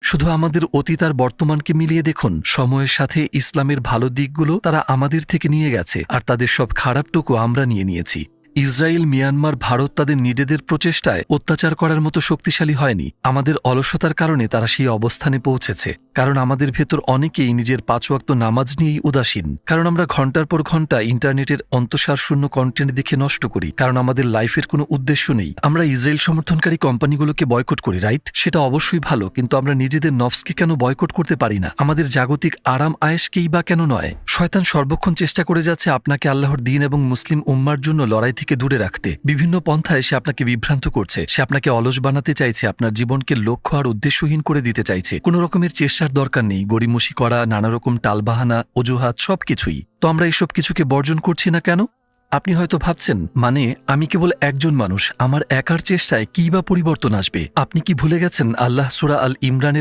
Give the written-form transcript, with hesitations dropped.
শুধু আমাদের অতীত আর বর্তমানকে মিলিয়ে দেখুন, সময়ের সাথে ইসলামের ভালো দিকগুলো তারা আমাদের থেকে নিয়ে গেছে, আর তাদের সব খারাপটুকু আমরা নিয়েছি। ইসরায়েল, মিয়ানমার, ভারত তাদের নিজেদের প্রচেষ্টায় অত্যাচার করার মতো শক্তিশালী হয়নি। আমাদের অলসতার কারণে তারা সেই অবস্থানে পৌঁছেছে। কারণ আমাদের ভেতর অনেকেই নিজের 5 ওয়াক্ত নামাজ নিয়েই উদাসীন। কারণ আমরা ঘন্টার পর ঘন্টা ইন্টারনেটের অন্তঃসারশূন্য কন্টেন্ট দেখে নষ্ট করি। কারণ আমাদের লাইফের কোনো উদ্দেশ্য নেই। আমরা ইসরায়েল সমর্থনকারী কোম্পানিগুলোকে বয়কট করি, রাইট? সেটা অবশ্যই ভালো, কিন্তু আমরা নিজেদের নফসকে কেন বয়কট করতে পারি না? আমাদের জাগতিক আরাম আয়েশকেই বা কেন নয়? শয়তান সর্বক্ষণ চেষ্টা করে যাচ্ছে আপনাকে আল্লাহর দ্বীন এবং মুসলিম উম্মার জন্য লড়াই থেকে দূরে রাখতে। বিভিন্ন পন্থায় সে আপনাকে বিভ্রান্ত করছে। সে আপনাকে অলস বানাতে চাইছে, আপনার জীবনকে লক্ষ্য আর উদ্দেশ্যহীন করে দিতে চাইছে। কোনো রকমের চেষ্টার দরকার নেই, গড়িমসি করা, নানা রকম টালবাহানা, অজুহাত, সবকিছুই। তো আমরা এসব কিছুকে বর্জন করছি না কেন? আপনি হয়তো ভাবছেন, মানে আমি কেবল একজন মানুষ, আমার একার চেষ্টায় কী বা পরিবর্তন আসবে? আপনি কি ভুলে গেছেন আল্লাহ সূরা আল ইমরানের